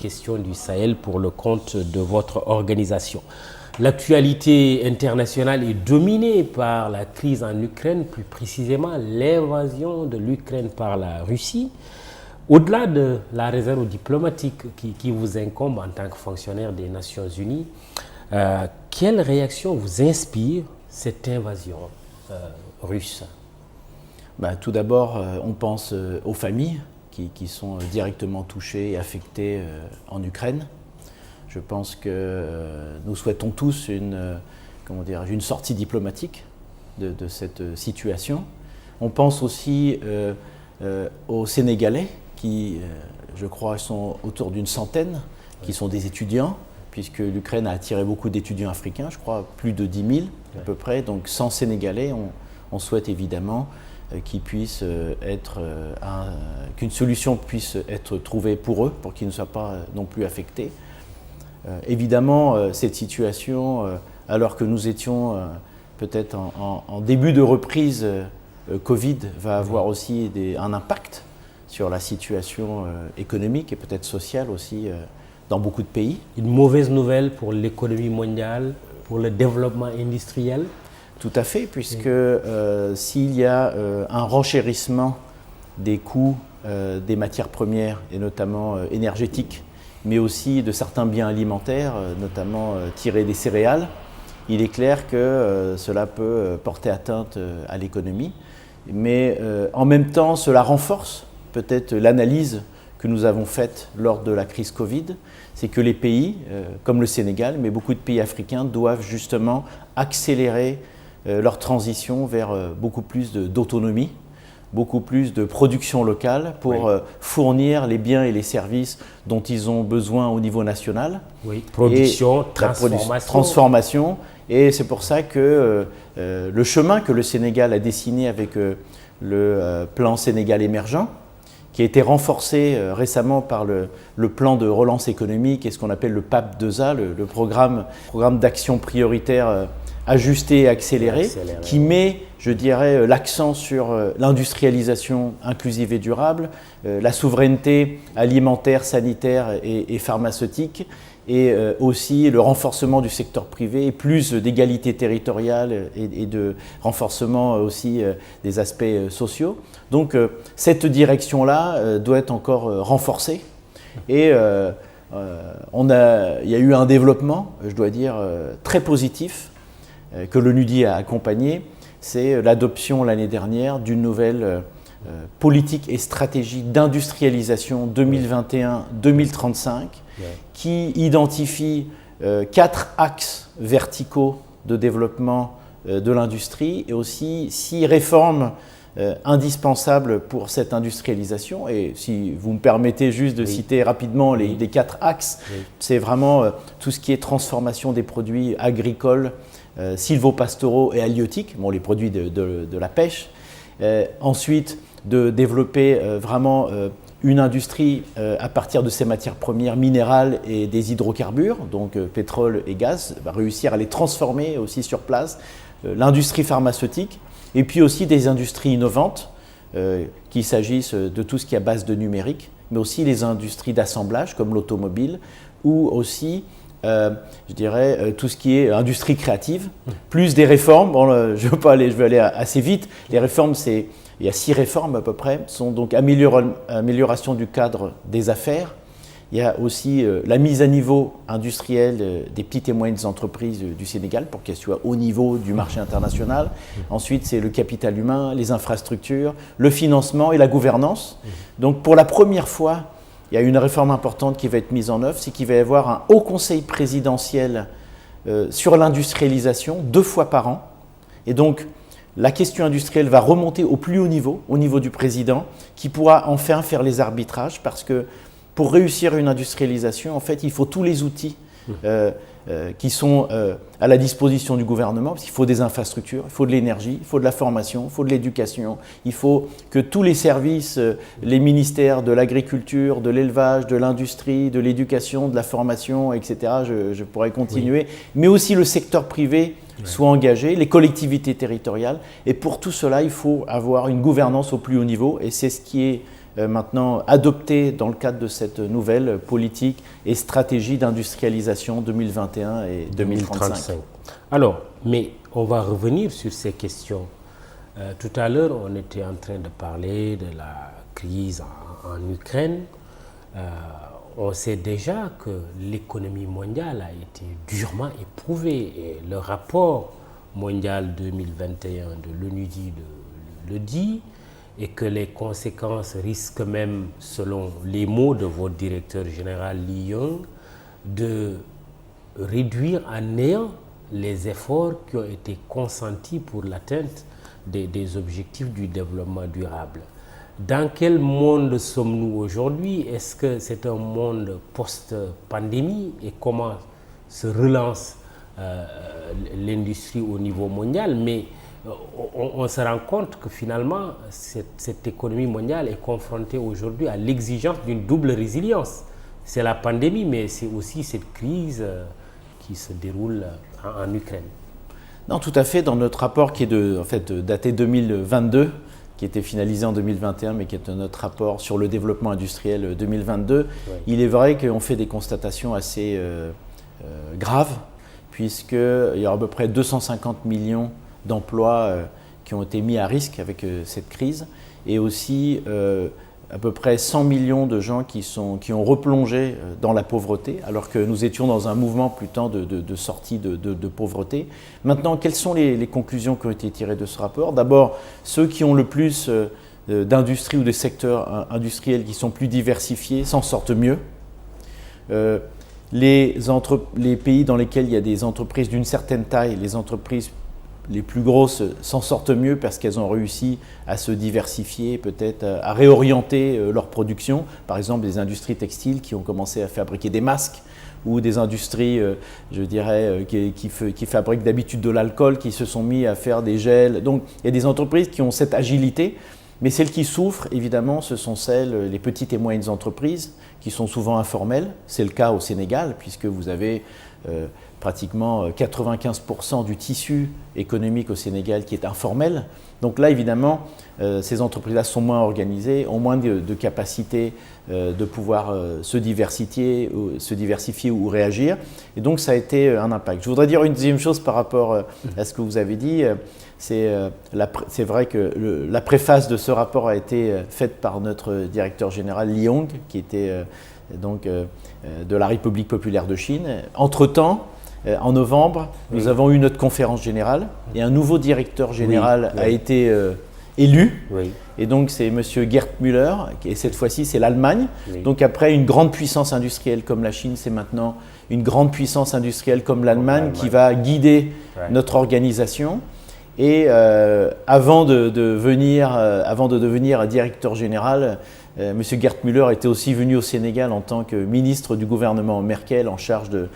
Questions du Sahel pour le compte de votre organisation. L'actualité internationale est dominée par la crise en Ukraine, plus précisément l'invasion de l'Ukraine par la Russie. Au-delà de la réserve diplomatique qui vous incombe en tant que fonctionnaire des Nations Unies, quelle réaction vous inspire cette invasion russe? Tout d'abord, on pense aux familles qui sont directement touchées et affectées en Ukraine. Je pense que nous souhaitons tous une sortie diplomatique de cette situation. On pense aussi aux Sénégalais qui, je crois, sont autour d'une centaine, qui sont des étudiants, puisque l'Ukraine a attiré beaucoup d'étudiants africains, je crois plus de 10 000 à peu près. Donc 100 Sénégalais, on souhaite évidemment qu'une solution puisse être trouvée pour eux, pour qu'ils ne soient pas non plus affectés. Évidemment, cette situation, alors que nous étions peut-être en début de reprise Covid, va avoir aussi un impact sur la situation économique et peut-être sociale aussi dans beaucoup de pays. Une mauvaise nouvelle pour l'économie mondiale, pour le développement industriel? Tout à fait, puisque s'il y a un renchérissement des coûts des matières premières, et notamment énergétiques, mais aussi de certains biens alimentaires, notamment tirés des céréales, il est clair que cela peut porter atteinte à l'économie. Mais en même temps, cela renforce peut-être l'analyse que nous avons faite lors de la crise Covid, c'est que les pays, comme le Sénégal, mais beaucoup de pays africains, doivent justement accélérer leur transition vers beaucoup plus d'autonomie, beaucoup plus de production locale pour fournir les biens et les services dont ils ont besoin au niveau national. Oui, production, transformation. Et c'est pour ça que le chemin que le Sénégal a dessiné avec le plan Sénégal émergent, qui a été renforcé récemment par le plan de relance économique et ce qu'on appelle le PAP 2A, le programme d'action prioritaire ajusté et accéléré, qui met, je dirais, l'accent sur l'industrialisation inclusive et durable, la souveraineté alimentaire, sanitaire et pharmaceutique, et aussi le renforcement du secteur privé, et plus d'égalité territoriale et de renforcement aussi des aspects sociaux. Donc cette direction-là doit être encore renforcée. Et il y a eu un développement, je dois dire, très positif, que l'ONUDI a accompagné, c'est l'adoption l'année dernière d'une nouvelle politique et stratégie d'industrialisation 2021-2035 qui identifie 4 axes verticaux de développement de l'industrie et aussi 6 réformes indispensables pour cette industrialisation. Et si vous me permettez juste de citer rapidement les 4 axes, c'est vraiment tout ce qui est transformation des produits agricoles, sylvopastoraux et halieutiques, les produits de la pêche. Ensuite, de développer vraiment une industrie à partir de ces matières premières minérales et des hydrocarbures, donc pétrole et gaz, réussir à les transformer aussi sur place. L'industrie pharmaceutique, et puis aussi des industries innovantes, qu'il s'agisse de tout ce qui est à base de numérique, mais aussi les industries d'assemblage comme l'automobile, ou aussi je dirais tout ce qui est industrie créative, plus des réformes. Je vais aller assez vite. Les réformes, il y a 6 réformes à peu près, sont donc amélioration du cadre des affaires. Il y a aussi la mise à niveau industrielle des petites et moyennes entreprises du Sénégal pour qu'elles soient au niveau du marché international. Ensuite, c'est le capital humain, les infrastructures, le financement et la gouvernance. Donc pour la première fois, il y a une réforme importante qui va être mise en œuvre, c'est qu'il va y avoir un haut conseil présidentiel sur l'industrialisation 2 fois par an. Et donc, la question industrielle va remonter au plus haut niveau du président, qui pourra enfin faire les arbitrages, parce que pour réussir une industrialisation, en fait, il faut tous les outils qui sont à la disposition du gouvernement, parce qu'il faut des infrastructures, il faut de l'énergie, il faut de la formation, il faut de l'éducation, il faut que tous les services, les ministères de l'agriculture, de l'élevage, de l'industrie, de l'éducation, de la formation, etc., je pourrais continuer, mais aussi le secteur privé soient engagés, les collectivités territoriales. Et pour tout cela, il faut avoir une gouvernance au plus haut niveau. Et c'est ce qui est maintenant adoptées dans le cadre de cette nouvelle politique et stratégie d'industrialisation 2021 et 2035. Alors, mais on va revenir sur ces questions. Tout à l'heure, on était en train de parler de la crise en Ukraine. On sait déjà que l'économie mondiale a été durement éprouvée et le rapport mondial 2021 de l'ONUDI le dit, et que les conséquences risquent même, selon les mots de votre directeur général Lee Young, de réduire à néant les efforts qui ont été consentis pour l'atteinte des objectifs du développement durable. Dans quel monde sommes-nous aujourd'hui? Est-ce que c'est un monde post-pandémie et comment se relance l'industrie au niveau mondial? Mais on se rend compte que finalement, cette économie mondiale est confrontée aujourd'hui à l'exigence d'une double résilience. C'est la pandémie, mais c'est aussi cette crise qui se déroule en Ukraine. Non, tout à fait. Dans notre rapport qui est daté 2022, qui était finalisé en 2021, mais qui est notre rapport sur le développement industriel 2022, il est vrai qu'on fait des constatations assez graves, puisqu'il y a à peu près 250 millions d'emplois qui ont été mis à risque avec cette crise, et aussi à peu près 100 millions de gens qui ont replongé dans la pauvreté, alors que nous étions dans un mouvement plutôt de sortie de pauvreté. Maintenant, quelles sont les conclusions qui ont été tirées de ce rapport? D'abord, ceux qui ont le plus d'industries ou de secteurs industriels qui sont plus diversifiés s'en sortent mieux. Les pays dans lesquels il y a des entreprises d'une certaine taille, les entreprises les plus grosses s'en sortent mieux parce qu'elles ont réussi à se diversifier, peut-être à réorienter leur production. Par exemple, des industries textiles qui ont commencé à fabriquer des masques, ou des industries, je dirais, qui fabriquent d'habitude de l'alcool, qui se sont mis à faire des gels. Donc, il y a des entreprises qui ont cette agilité, mais celles qui souffrent, évidemment, ce sont les petites et moyennes entreprises, qui sont souvent informelles. C'est le cas au Sénégal, puisque vous avez pratiquement 95% du tissu économique au Sénégal qui est informel. Donc là, évidemment, ces entreprises-là sont moins organisées, ont moins de capacité de pouvoir se diversifier ou réagir. Et donc, ça a été un impact. Je voudrais dire une deuxième chose par rapport à ce que vous avez dit. C'est vrai que la préface de ce rapport a été faite par notre directeur général Lee Young, qui était de la République populaire de Chine. Entre-temps, en novembre, nous avons eu notre conférence générale et un nouveau directeur général a été élu. Et donc, c'est M. Gerd Müller, et cette fois-ci, c'est l'Allemagne. Donc, après une grande puissance industrielle comme la Chine, c'est maintenant une grande puissance industrielle comme l'Allemagne qui va guider notre organisation. Et avant de devenir directeur général, M. Gerd Müller était aussi venu au Sénégal en tant que ministre du gouvernement Merkel en charge de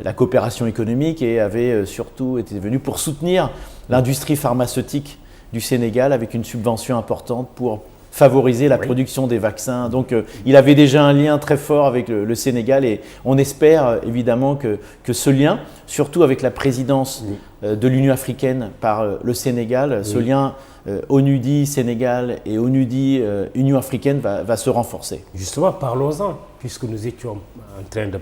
la coopération économique, et avait surtout été venu pour soutenir l'industrie pharmaceutique du Sénégal avec une subvention importante pour favoriser la production des vaccins. Donc il avait déjà un lien très fort avec le Sénégal, et on espère évidemment que ce lien, surtout avec la présidence de l'Union africaine par le Sénégal, ce lien ONUDI-Sénégal et ONUDI-Union africaine va se renforcer. Justement, parlons-en, puisque nous étions en train de